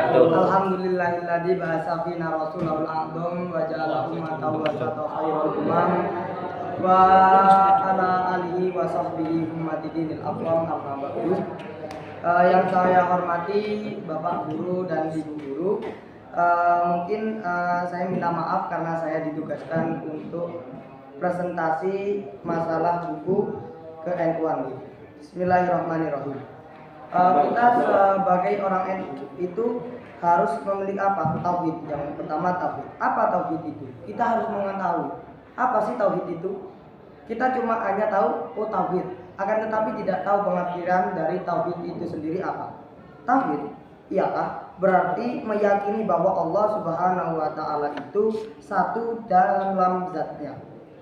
wabarakatuh. Alhamdulillahilladzi ba'atsa fina rasulul a'dham wa ja'ala ummatahu wasata khairul umam wa ala alihi wa sahbihi ummatidinil aqwam amma ba'du. Yang saya hormati Bapak Guru dan Ibu Guru, mungkin saya minta maaf karena saya ditugaskan untuk presentasi masalah buku ke NU. Bismillahirrahmanirrahim. Kita sebagai orang NU itu harus memiliki apa? Tauhid. Yang pertama tauhid. Apa tauhid itu? Kita harus mengetahui apa sih tauhid itu. Kita cuma hanya tahu tauhid, akan tetapi tidak tahu pengertian dari tauhid itu sendiri apa. Tauhid ialah berarti meyakini bahwa Allah Subhanahu wa taala itu satu dalam zatnya.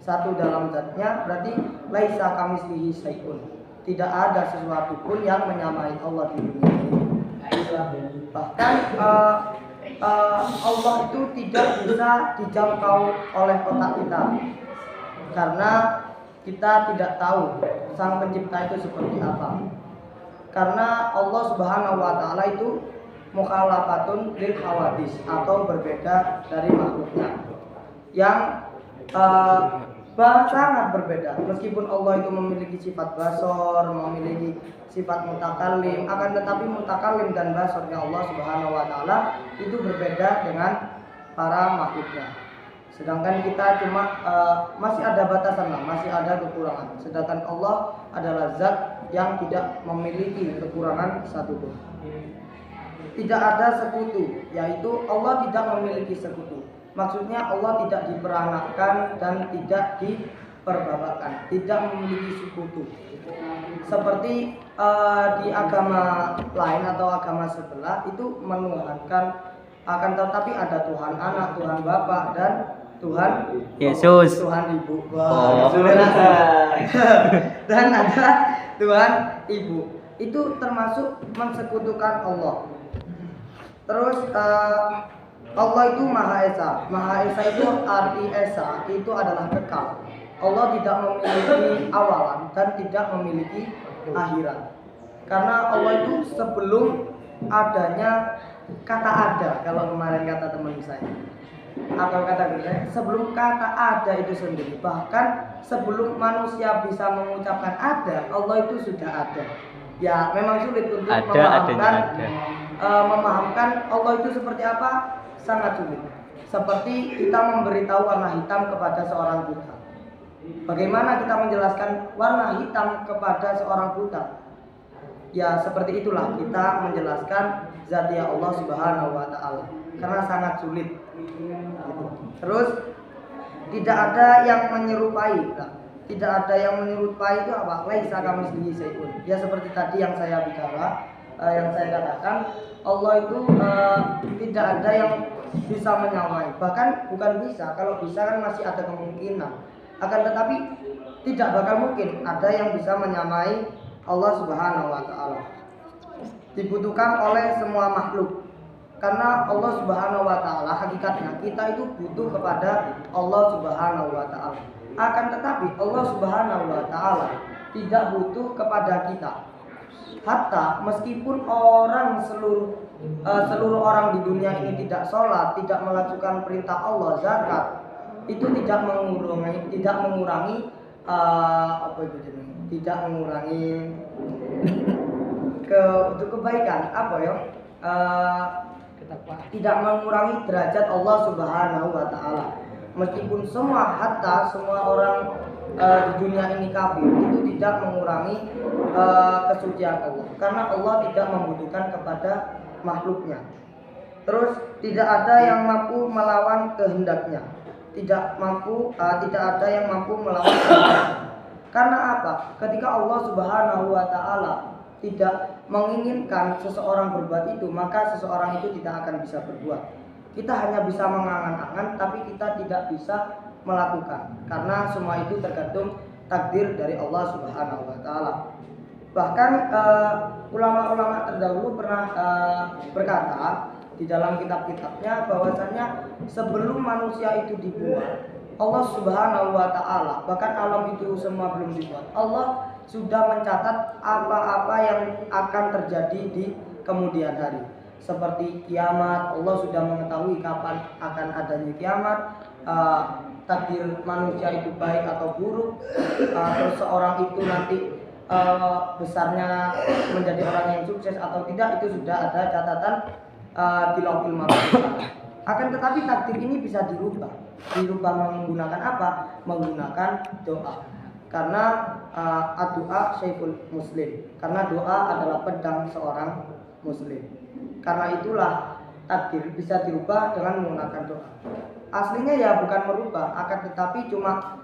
Satu dalam zatnya berarti laisa kamitslihi syai'un. Tidak ada sesuatu pun yang menyamai Allah di dunia ini. Bahkan Allah itu tidak bisa dijangkau oleh otak kita, karena kita tidak tahu Sang Pencipta itu seperti apa. Karena Allah Subhanahu wa taala itu mukhalafatun lil hawadis, atau berbeda dari makhluknya, yang sangat berbeda. Meskipun Allah itu memiliki sifat basor, memiliki sifat mutakallim, akan tetapi mutakallim dan basornya Allah Subhanahu wa taala itu berbeda dengan para makhluknya. Sedangkan kita cuma masih ada batasan, masih ada kekurangan. Sedangkan Allah adalah zat yang tidak memiliki kekurangan satupun. Tidak ada sekutu, yaitu Allah tidak memiliki sekutu. Maksudnya Allah tidak diperanakkan dan tidak diperbabakan, tidak memiliki sekutu. Seperti di agama lain atau agama sebelah itu menuhankan, akan tetapi ada Tuhan Anak, Tuhan Bapa, dan Tuhan Yesus, Tuhan Ibu. Dan ada Tuhan Ibu. Itu termasuk mensekutukan Allah. Terus Allah itu Maha Esa. Maha Esa itu arti Esa itu adalah kekal. Allah tidak memiliki awalan dan tidak memiliki akhirat. Karena Allah itu sebelum adanya kata ada, kalau kemarin kata teman saya, atau kata saya, sebelum kata ada itu sendiri, bahkan sebelum manusia bisa mengucapkan ada, Allah itu sudah ada. Ya, memang sulit untuk memahamkan Allah itu seperti apa. Sangat sulit. Seperti kita memberitahu warna hitam kepada seorang buta. Bagaimana kita menjelaskan warna hitam kepada seorang buta? Ya seperti itulah kita menjelaskan zatnya Allah Subhanahu wa taala, karena sangat sulit. Terus tidak ada yang menyerupai. Tidak ada yang menyerupai itu apa? Laisa kamitslihi syai'un. Ya seperti tadi yang saya bicara, yang saya katakan, Allah itu tidak ada yang bisa menyamai. Bahkan bukan bisa, kalau bisa kan masih ada kemungkinan. Akan tetapi tidak bakal mungkin ada yang bisa menyamai Allah Subhanahu wa taala. Dibutuhkan oleh semua makhluk. Karena Allah Subhanahu wa taala hakikatnya kita itu butuh kepada Allah Subhanahu wa taala. Akan tetapi Allah Subhanahu wa taala tidak butuh kepada kita. Hatta meskipun seluruh orang di dunia ini tidak sholat, tidak melakukan perintah Allah, zakat, itu tidak mengurangi kebaikan, tidak mengurangi derajat Allah Subhanahu wa taala. Meskipun semua orang di dunia ini kafir, itu tidak mengurangi kesucian Allah, karena Allah tidak membutuhkan kepada makhluknya. Terus tidak ada yang mampu melawan kehendaknya. Tidak ada yang mampu melawan kehendaknya. Karena apa? Ketika Allah Subhanahu wa taala tidak menginginkan seseorang berbuat itu, maka seseorang itu tidak akan bisa berbuat. Kita hanya bisa mengangan-angan, tapi kita tidak bisa melakukan, karena semua itu tergantung takdir dari Allah Subhanahu wa taala. Bahkan ulama-ulama terdahulu pernah berkata di dalam kitab-kitabnya bahwasanya sebelum manusia itu dibuat, Allah Subhanahu wa taala, bahkan alam itu semua belum dibuat, Allah sudah mencatat apa-apa yang akan terjadi di kemudian hari. seperti kiamat. Allah sudah mengetahui kapan akan adanya kiamat, takdir manusia itu baik atau buruk, terus seorang itu nanti besarnya menjadi orang yang sukses atau tidak, itu sudah ada catatan di Lauhul Mahfuz. Akan tetapi takdir ini bisa dirubah menggunakan apa? Menggunakan doa. Karena doa syaiful muslim, karena doa adalah pedang seorang muslim. Karena itulah takdir bisa dirubah dengan menggunakan doa. Aslinya ya bukan merubah, akan tetapi cuma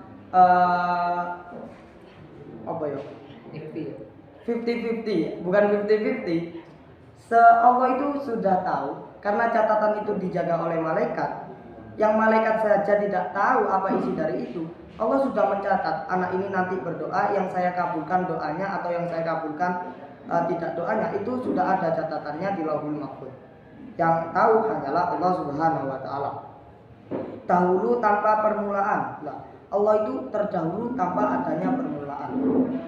apa ya? 50-50, bukan 50-50. Allah itu sudah tahu, karena catatan itu dijaga oleh malaikat. Yang malaikat saja tidak tahu apa isi dari itu. Allah sudah mencatat, anak ini nanti berdoa, yang saya kabulkan doanya atau yang saya kabulkan tidak doanya, itu sudah ada catatannya di Lauhul Mahfuz. Yang tahu hanyalah Allah Subhanahu wa taala. Dahulu tanpa permulaan. Nah, Allah itu terdahulu tanpa adanya permulaan.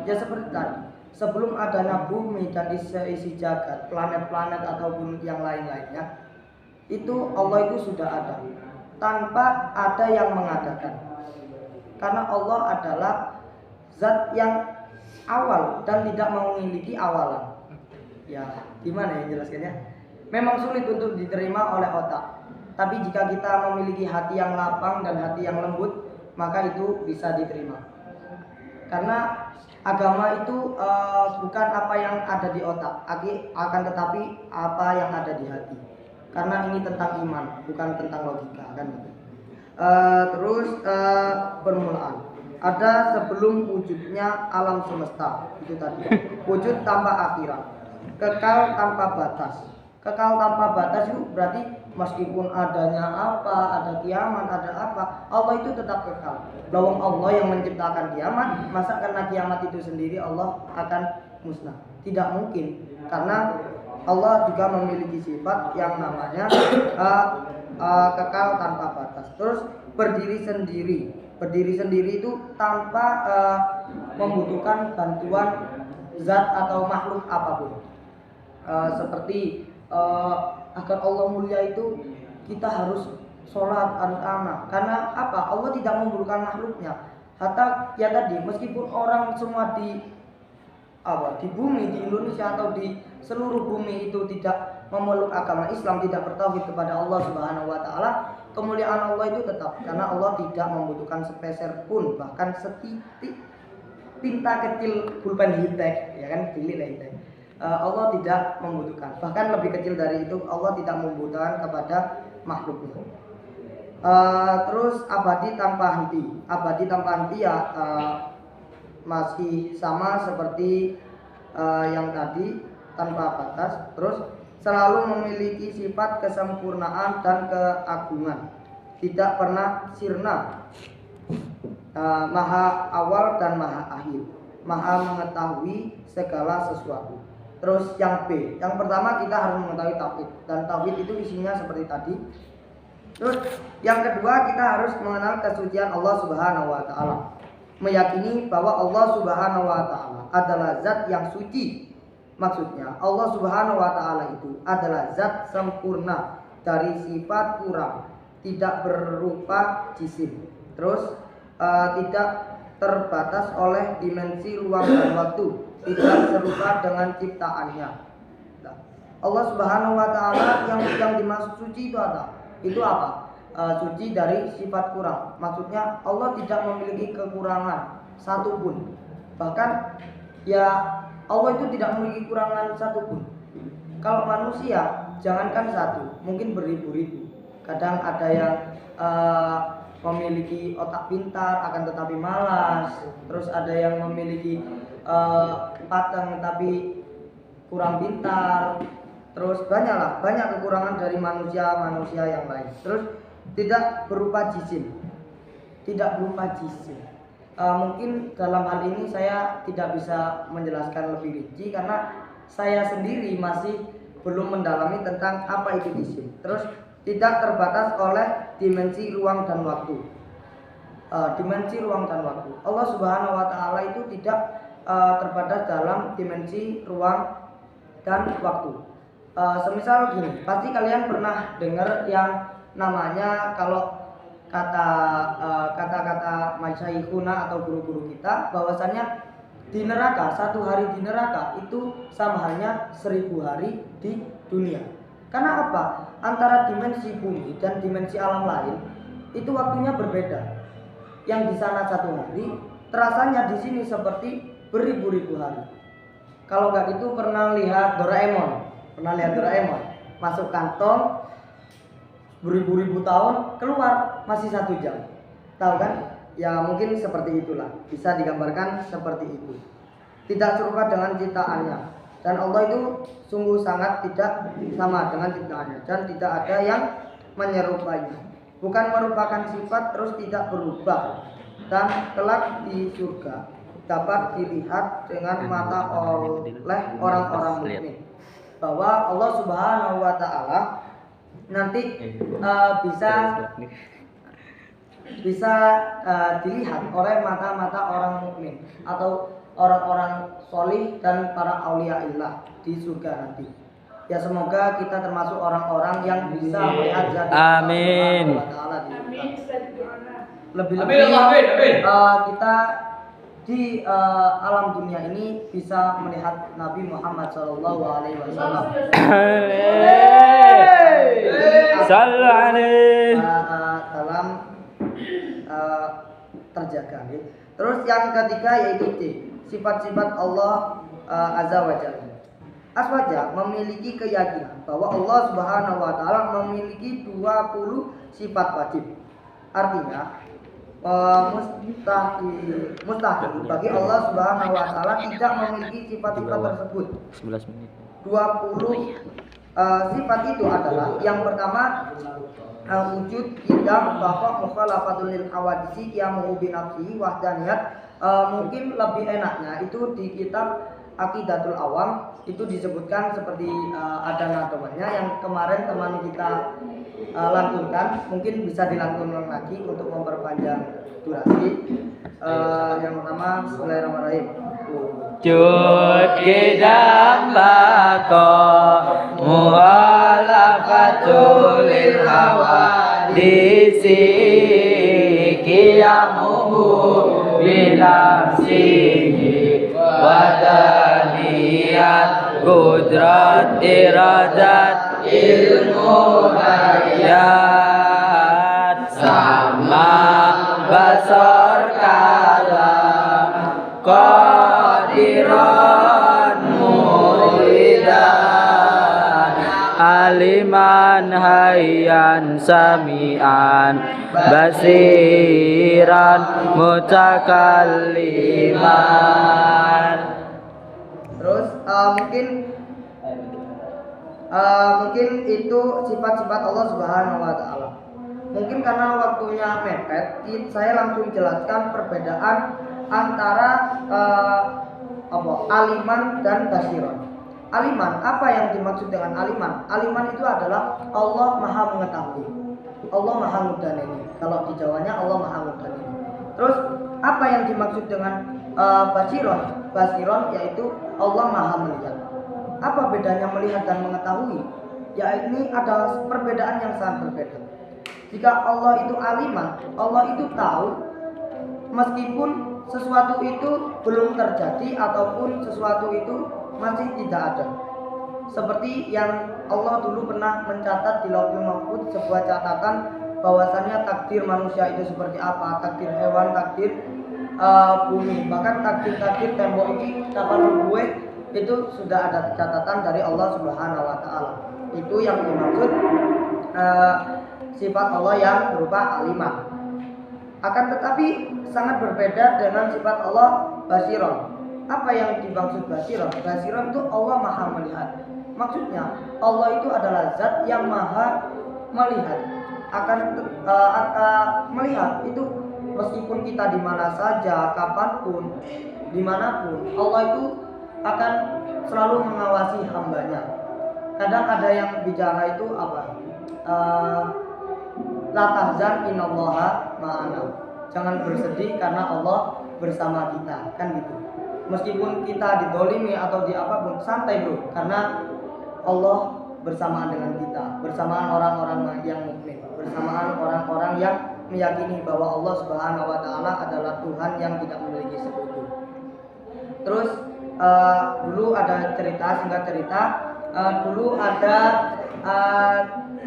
Ya seperti tadi, sebelum adanya bumi dan isi jagat, planet-planet ataupun yang lain-lainnya, itu Allah itu sudah ada tanpa ada yang mengadakan. Karena Allah adalah zat yang awal dan tidak memiliki awalan. Ya, gimana ya jelaskannya? Memang sulit untuk diterima oleh otak. Tapi jika kita memiliki hati yang lapang dan hati yang lembut, maka itu bisa diterima. Karena agama itu bukan apa yang ada di otak, akan tetapi apa yang ada di hati. Karena ini tentang iman, bukan tentang logika, kan? Terus permulaan. Ada sebelum wujudnya alam semesta, itu tadi. Wujud tanpa akhirat, kekal tanpa batas. Kekal tanpa batas itu berarti meskipun adanya apa, ada kiamat, ada apa, Allah itu tetap kekal. Lawang Allah yang menciptakan kiamat, masa karena kiamat itu sendiri Allah akan musnah? Tidak mungkin, karena Allah juga memiliki sifat yang namanya kekal tanpa batas. Terus berdiri sendiri itu tanpa membutuhkan bantuan zat atau makhluk apapun. Seperti agar Allah mulia itu kita harus sholat, harus amal. Karena apa? Allah tidak membutuhkan makhluknya. Hatta ya tadi, meskipun orang semua di bumi, di Indonesia atau di seluruh bumi itu tidak memeluk agama Islam, tidak bertauhid kepada Allah Subhanahu wa taala, kemuliaan Allah itu tetap, karena Allah tidak membutuhkan sepeser pun, bahkan setitik tinta kecil pulpen hitek, ya kan, pilih lah hitek. Allah tidak membutuhkan, bahkan lebih kecil dari itu Allah tidak membutuhkan kepada makhluknya. Terus abadi tanpa henti ya masih sama seperti yang tadi, tanpa batas. Terus selalu memiliki sifat kesempurnaan dan keagungan, tidak pernah sirna, maha awal dan maha akhir, maha mengetahui segala sesuatu. Terus yang B, yang pertama kita harus mengetahui tauhid, dan tauhid itu isinya seperti tadi. Terus yang kedua kita harus mengenal kesucian Allah Subhanahu wa taala, meyakini bahwa Allah Subhanahu wa taala adalah zat yang suci. Maksudnya Allah Subhanahu wa taala itu adalah zat sempurna dari sifat kurang, tidak berupa jisim. Terus tidak terbatas oleh dimensi ruang dan waktu, tidak serupa dengan ciptaannya. Nah, Allah Subhanahu wa taala yang dimaksud suci itu apa? Suci dari sifat kurang. Maksudnya Allah tidak memiliki kekurangan satupun. Bahkan ya Allah itu tidak memiliki kekurangan satupun. Kalau manusia jangankan satu, mungkin beribu-ribu. Kadang ada yang memiliki otak pintar akan tetapi malas. Terus ada yang memiliki pateng tapi kurang pintar. Terus banyak kekurangan dari manusia yang lain. Terus tidak berupa jisim. Mungkin dalam hal ini saya tidak bisa menjelaskan lebih rinci karena saya sendiri masih belum mendalami tentang apa itu jisim. Terus tidak terbatas oleh dimensi ruang dan waktu. Allah Subhanahu wa taala itu tidak terbatas dalam dimensi ruang dan waktu. semisal gini, pasti kalian pernah dengar yang namanya kalau kata-kata masyaikhuna atau guru-guru kita bahwasannya di neraka, 1 hari di neraka itu sama halnya 1000 hari di dunia. Karena apa? Antara dimensi bumi dan dimensi alam lain itu waktunya berbeda. Yang di sana 1 hari, terasanya di sini seperti beribu-ribu hari. Kalau nggak gitu pernah lihat Doraemon? Masuk kantong beribu-ribu tahun, keluar masih 1 jam. Tahu kan? Ya mungkin seperti itulah, bisa digambarkan seperti itu. Tidak serupa dengan ciptaannya, dan Allah itu sungguh sangat tidak sama dengan ciptaannya, dan tidak ada yang menyerupainya. Bukan merupakan sifat terus tidak berubah, dan kelak di surga dapat dilihat dengan mata oleh orang-orang mukmin bahwa Allah Subhanahu wa taala nanti bisa dilihat oleh mata-mata orang mukmin atau orang-orang solih dan para aulia illah di surga nanti. Ya semoga kita termasuk orang-orang yang bisa melihat zat Allah Subhanahu wa taala di surga. Lebih-lebih kita di alam dunia ini bisa melihat Nabi Muhammad Shallallahu Alaihi Wasallam. Dalam terjaga. Terus yang ketiga yaitu sifat-sifat Allah Azza wa Jalla. Aswaja memiliki keyakinan bahwa Allah Subhanahu wa taala memiliki 20 sifat wajib. Artinya mustahil bagi Allah Subhanahu wa taala tidak memiliki sifat-sifat tersebut. 11 menit. 20 sifat itu adalah yang pertama wujud, qidam, baqa, mukhalafatul lil hawadisi, qiyamu bi nafsihi, wahdaniyat. Mungkin lebih enaknya itu di kitab Aqidatul Awam itu disebutkan seperti ada nadomannya yang kemarin teman kita lantunkan, mungkin bisa dilantunkan lagi untuk memperpanjang durasi. Yang pertama Bismillahirrahmanirrahim. Wujud, qidam, baqa, mukhalafatul lil hawadisi, qiyamuhu bi nafsihi, wadaniyat, qudrat, iradat, ilmu, hayat, sama, basar, kalam, qadiran, muridan, aliman, hayyan, sami'an, basiran, mutakalliman. Terus mungkin itu sifat-sifat Allah Subhanahu wa taala. Mungkin karena waktunya mepet, saya langsung jelaskan perbedaan antara aliman dan basiron. Aliman, apa yang dimaksud dengan aliman? Aliman itu adalah Allah Maha mengetahui. Allah Maha mudhanini. Kalau di Jawanya Allah Maha mudhanini. Terus apa yang dimaksud dengan basiron? Basiron yaitu Allah Maha melihat. Apa bedanya melihat dan mengetahui? Ya ini ada perbedaan yang sangat berbeda. Jika Allah itu aliman, Allah itu tahu meskipun sesuatu itu belum terjadi ataupun sesuatu itu masih tidak ada. Seperti yang Allah dulu pernah mencatat di Lauhul Mahfuz sebuah catatan bahwasannya takdir manusia itu seperti apa, takdir hewan, takdir bumi, bahkan takdir tembok ini kapan gue itu sudah ada catatan dari Allah Subhanahu wa taala. Itu yang dimaksud sifat Allah yang berupa aliman. Akan tetapi sangat berbeda dengan sifat Allah basiron. Apa yang dimaksud basiron? Basiron itu Allah Maha melihat. Maksudnya Allah itu adalah zat yang Maha melihat. Melihat itu meskipun kita di mana saja, kapanpun, dimanapun, Allah itu akan selalu mengawasi hambanya. Kadang ada yang bicara itu apa? La tahzan innallaha ma'ana. Jangan bersedih karena Allah bersama kita, kan gitu. Meskipun kita didolimi atau di apapun, santai bro, karena Allah bersamaan dengan kita, bersamaan orang-orang yang mukmin, bersamaan orang-orang yang meyakini bahwa Allah Subhanahu wa taala adalah Tuhan yang tidak memiliki sekutu. Terus dulu ada cerita, singkat cerita, dulu ada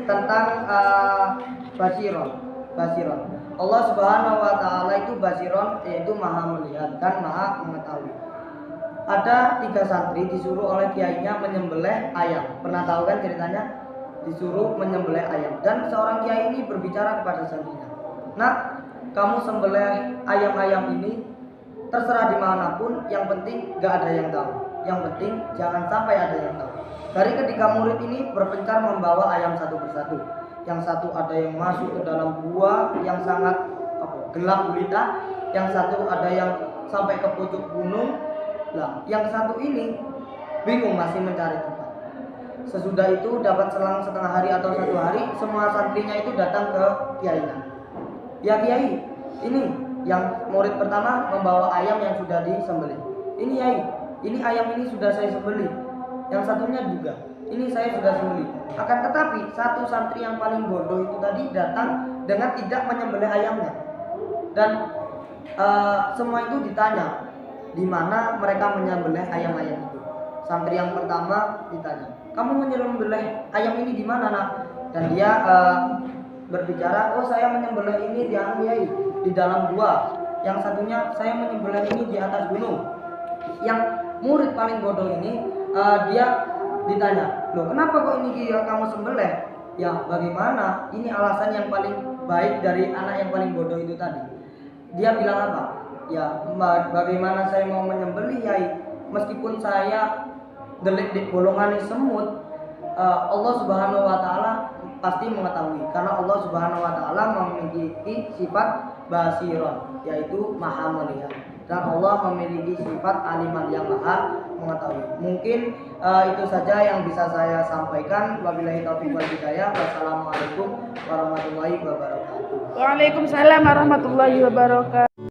tentang basiron. Allah Subhanahu wa taala itu basiron, yaitu maha melihat dan maha mengetahui. Ada 3 santri disuruh oleh kiainya menyembelih ayam. Pernah tahu kan ceritanya? Disuruh menyembelih ayam. Dan seorang kiai ini berbicara kepada santrinya, "Nak, kamu sembelih ayam-ayam ini terserah dimanapun, yang penting gak ada yang tahu. Yang penting jangan sampai ada yang tahu." Dari ketiga murid ini berpencar membawa ayam satu persatu. Yang satu ada yang masuk ke dalam gua yang sangat gelap gulita, yang satu ada yang sampai ke pucuk gunung. Lah, yang satu ini bingung masih mencari tempat. Sesudah itu dapat selang setengah hari atau 1 hari, semua santrinya itu datang ke kiainya. "Ya Kiai, ini yang murid pertama membawa ayam yang sudah disembelih. Ini Yai, ini ayam ini sudah saya sembelih. Yang satunya juga, ini saya sudah sembelih. Akan tetapi satu santri yang paling bodoh itu tadi datang dengan tidak menyembelih ayamnya." Dan semua itu ditanya di mana mereka menyembelih ayam-ayam itu. Santri yang pertama ditanya, "Kamu menyembelih ayam ini di mana, Nak?" Dan dia berbicara, "Oh, saya menyembelih ini di dalam gua. Yang satunya saya menyembelih ini di atas gunung." Yang murid paling bodoh ini dia ditanya, "Loh, kenapa kok ini kamu sembelih?" "Ya, bagaimana? Ini alasan yang paling baik dari anak yang paling bodoh itu tadi." Dia bilang apa? "Ya, bagaimana saya mau menyembelih, Yai? Meskipun saya delik di bolongan semut, Allah Subhanahu wa taala pasti mengetahui, karena Allah Subhanahu wa taala memiliki sifat basiron, yaitu maha melihat, dan Allah memiliki sifat aliman yang maha mengetahui." Mungkin itu saja yang bisa saya sampaikan. Wabillahi taufiq wal hidayah. Wassalamualaikum warahmatullahi wabarakatuh. Waalaikumsalam warahmatullahi wabarakatuh.